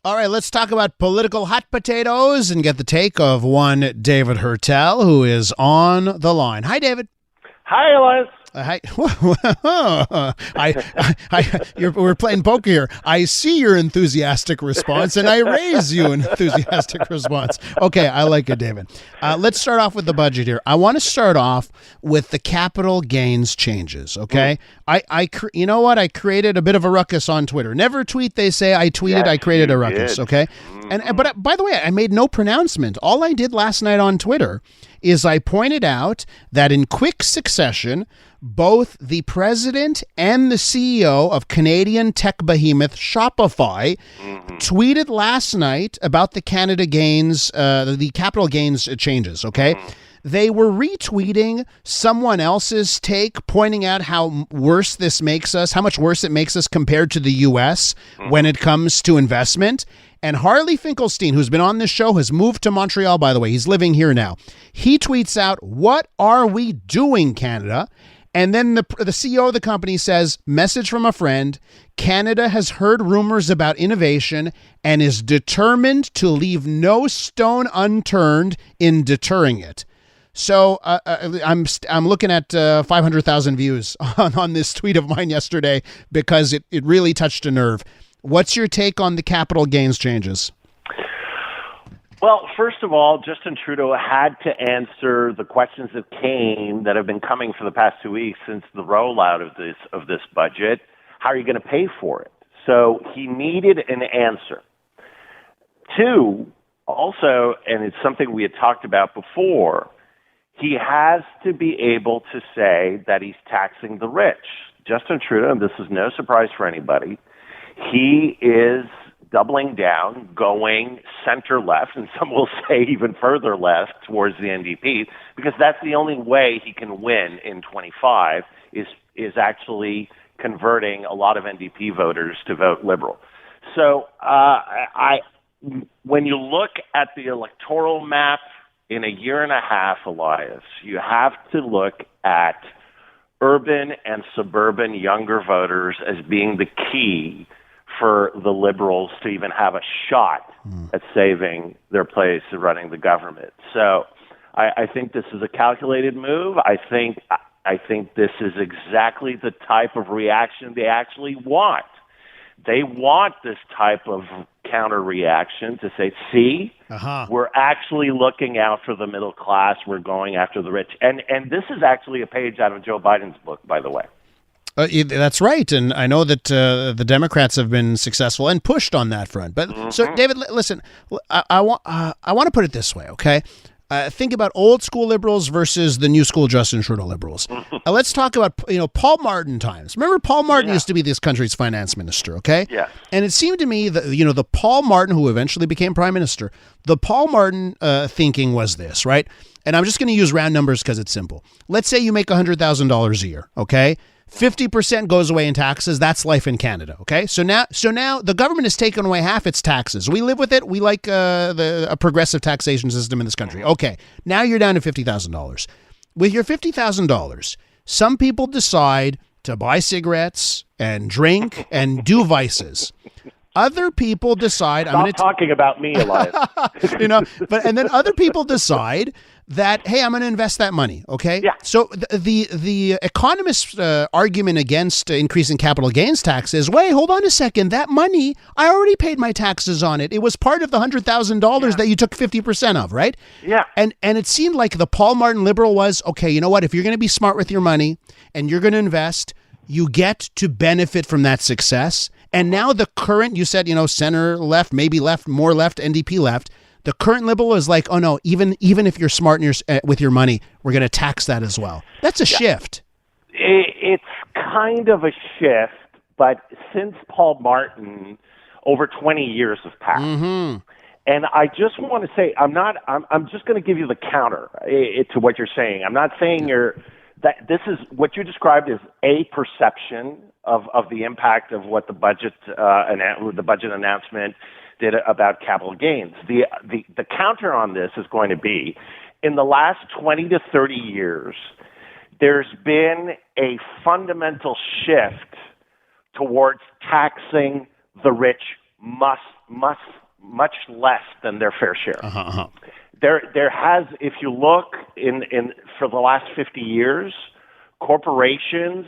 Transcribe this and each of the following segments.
All right, let's talk about political hot potatoes and get the take of one David Heurtel, who is on the line. Hi, David. Hi, Elias. Hi. We're playing poker here. I see your enthusiastic response, and I raise you an enthusiastic response. Okay, I like it, David. Let's start off with the budget here. I want to start off with the capital gains changes. Okay, you know what? I created a bit of a ruckus on Twitter. Never tweet, they say. I tweeted. Yes, I created you a ruckus. did. Okay, but by the way, I made no pronouncement. All I did last night on Twitter is I pointed out that in quick succession, both the president and the CEO of Canadian tech behemoth Shopify tweeted last night about the Canada gains, the capital gains changes, okay? They were retweeting someone else's take, pointing out how worse this makes us, how much worse it makes us compared to the U.S. when it comes to investment. And Harley Finkelstein, who's been on this show, has moved to Montreal, by the way. He's living here now. He tweets out, "What are we doing, Canada?" And then the CEO of the company says, "Message from a friend, Canada has heard rumors about innovation and is determined to leave no stone unturned in deterring it." So I'm looking at 500,000 views on this tweet of mine yesterday because it really touched a nerve. What's your take on the capital gains changes? Well, first of all, Justin Trudeau had to answer the questions that have been coming for the past 2 weeks since the rollout of this budget. How are you going to pay for it? So he needed an answer. Two, also, and it's something we had talked about before, he has to be able to say that he's taxing the rich. Justin Trudeau, and this is no surprise for anybody, he is doubling down, going center left, and some will say even further left towards the NDP, because that's the only way he can win in 25 is actually converting a lot of NDP voters to vote Liberal. So when you look at the electoral map in a year and a half, Elias, you have to look at urban and suburban younger voters as being the key for the Liberals to even have a shot at saving their place in running the government. So I think this is a calculated move. I think this is exactly the type of reaction they actually want. They want this type of counter reaction to say, see, we're actually looking out for the middle class. We're going after the rich. And this is actually a page out of Joe Biden's book, by the way. That's right. And I know that the Democrats have been successful and pushed on that front. But so, David, listen, I want to put it this way, okay? Think about old school Liberals versus the new school Justin Trudeau Liberals. Let's talk about, Paul Martin times. Remember, Paul Martin used to be this country's finance minister, okay? Yeah. And it seemed to me that, the Paul Martin who eventually became prime minister, the Paul Martin thinking was this, right? And I'm just going to use round numbers because it's simple. Let's say you make $100,000 a year, okay? 50% goes away in taxes. That's life in Canada. Okay. So now the government has taken away half its taxes. We live with it. We like a progressive taxation system in this country. Okay. Now you're down to $50,000. With your $50,000, some people decide to buy cigarettes and drink and do vices. Other people decide I'm going to talking about me, Elias. And then other people decide that, hey, I'm going to invest that money. Okay. Yeah. So the economist's argument against increasing capital gains tax is, wait, hold on a second. That money, I already paid my taxes on it. It was part of the $100,000 that you took 50% of, right? Yeah. And it seemed like the Paul Martin Liberal was, okay, you know what? If you're going to be smart with your money and you're going to invest, you get to benefit from that success. And now the current, you said, center left, maybe left, more left, NDP left. The current Liberal is like, oh no, even if you're smart with your money, we're going to tax that as well. That's a shift. It's kind of a shift, but since Paul Martin, over 20 years have passed. And I just want to say, I'm just going to give you the counter to what you're saying. I'm not saying that this is what you described as a perception of the impact of what the budget announcement did about capital gains. The counter on this is going to be, in the last 20 to 30 years, there's been a fundamental shift towards taxing the rich much less than their fair share. Uh-huh. There has, if you look in for the last 50 years, corporations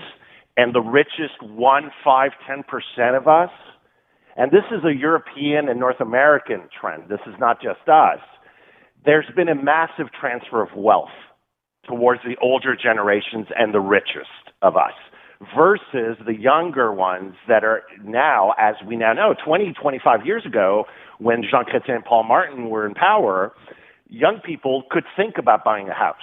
and the richest 1, 5, 10% of us, and this is a European and North American trend. This is not just us. There's been a massive transfer of wealth towards the older generations and the richest of us versus the younger ones that are now, as we now know, 20, 25 years ago, when Jean Chrétien and Paul Martin were in power, young people could think about buying a house.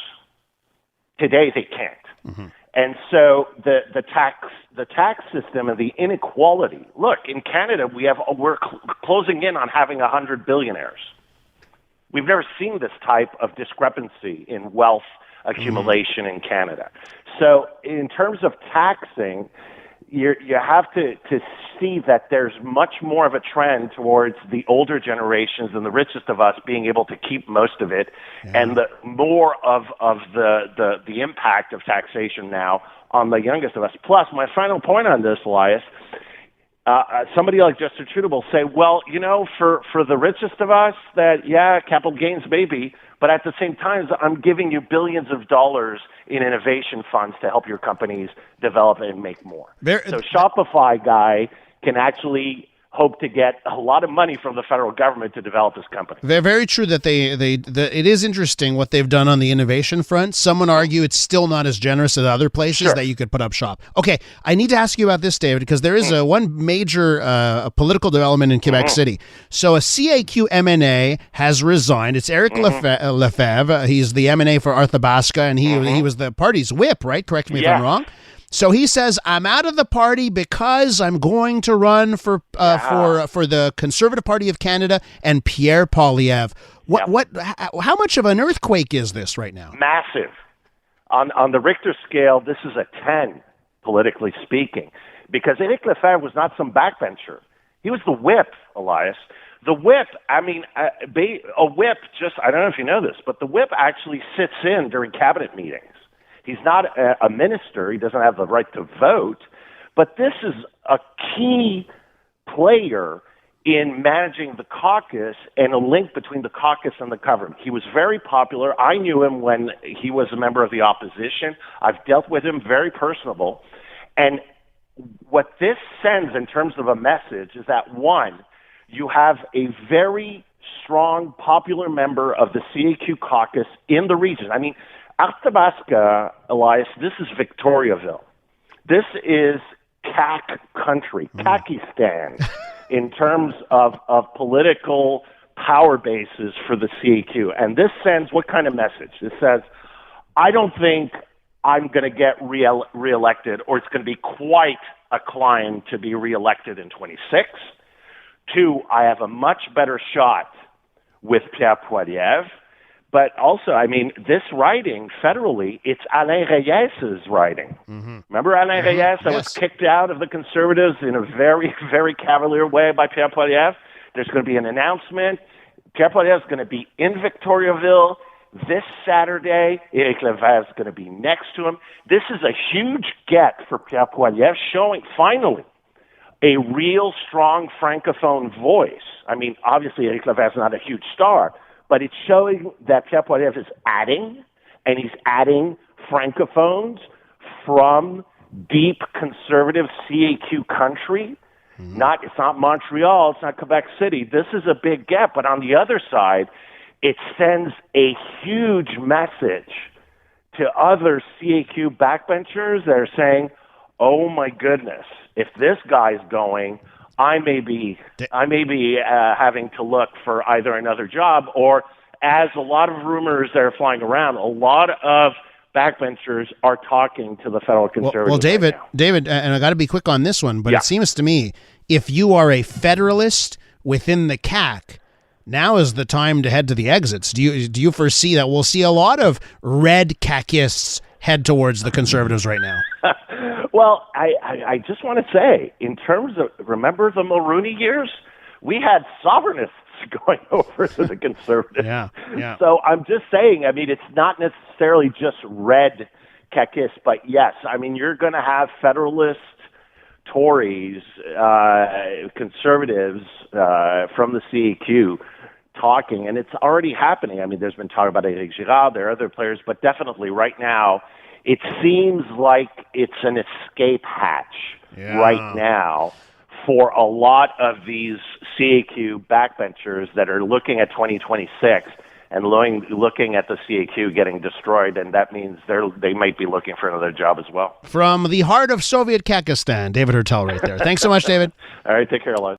Today, they can't. Mm-hmm. And so the tax system and the inequality. Look, in Canada, we're closing in on having 100 billionaires. We've never seen this type of discrepancy in wealth accumulation in Canada. So in terms of taxing, you have to see that there's much more of a trend towards the older generations and the richest of us being able to keep most of it, and the more of the impact of taxation now on the youngest of us. Plus, my final point on this, Elias, somebody like Justin Trudeau will say, well, for the richest of us, capital gains maybe, but at the same time, I'm giving you billions of dollars in innovation funds to help your companies develop and make more. So Shopify guy can actually hope to get a lot of money from the federal government to develop his company. They're very true that it is interesting what they've done on the innovation front. Some would argue it's still not as generous as other places that you could put up shop. Okay, I need to ask you about this, David, because there is one major political development in Quebec City. So a CAQ MNA has resigned. It's Eric Lefebvre. He's the MNA for Arthabaska, and he was the party's whip, right? Correct me if I'm wrong. So he says, I'm out of the party because I'm going to run for the Conservative Party of Canada and Pierre Poilievre. How much of an earthquake is this right now? Massive. On the Richter scale, this is a 10, politically speaking, because Eric Lefebvre was not some backbencher. He was the whip, Elias. The whip, I don't know if you know this, but the whip actually sits in during cabinet meetings. He's not a minister. He doesn't have the right to vote. But this is a key player in managing the caucus and a link between the caucus and the government. He was very popular. I knew him when he was a member of the opposition. I've dealt with him, very personable. And what this sends in terms of a message is that, one, you have a very strong, popular member of the CAQ caucus in the region. I mean, Arthabaska, Elias, this is Victoriaville. This is CAQ country, Kakistan, in terms of political power bases for the CAQ. And this sends what kind of message? It says, I don't think I'm going to get reelected, or it's going to be quite a climb to be reelected in 26. Two, I have a much better shot with Pierre Poilievre. But also, I mean, this writing, federally, it's Alain Reyes' writing. Mm-hmm. Remember Alain Reyes that was kicked out of the Conservatives in a very, very cavalier way by Pierre Poilievre? There's going to be an announcement. Pierre Poilievre is going to be in Victoriaville this Saturday. Eric Lefebvre is going to be next to him. This is a huge get for Pierre Poilievre, showing, finally, a real strong Francophone voice. I mean, obviously, Eric Lefebvre is not a huge star, but it's showing that Pierre Poilievre is adding, and he's adding Francophones from deep conservative CAQ country. Mm-hmm. It's not Montreal, it's not Quebec City. This is a big gap, but on the other side, it sends a huge message to other CAQ backbenchers that are saying, oh my goodness, if this guy's going, I may be having to look for either another job, or, as a lot of rumors that are flying around, a lot of backbenchers are talking to the federal Conservatives. Well, David, and I got to be quick on this one, but it seems to me, if you are a Federalist within the CAQ, now is the time to head to the exits. Do you foresee that we'll see a lot of red CAQists head towards the Conservatives right now? Well, I just want to say, in terms of, remember the Mulroney years? We had sovereignists going over to the Conservatives. Yeah. So I'm just saying, I mean, it's not necessarily just red CAQists, but yes, I mean, you're going to have Federalists Tories, conservatives from the CEQ talking, and it's already happening. I mean, there's been talk about Éric Girard, there are other players, but definitely right now, it seems like it's an escape hatch right now for a lot of these CAQ backbenchers that are looking at 2026 and looking at the CAQ getting destroyed, and that means they might be looking for another job as well. From the heart of Soviet Kakistan, David Heurtel right there. Thanks so much, David. All right, take care, Elias.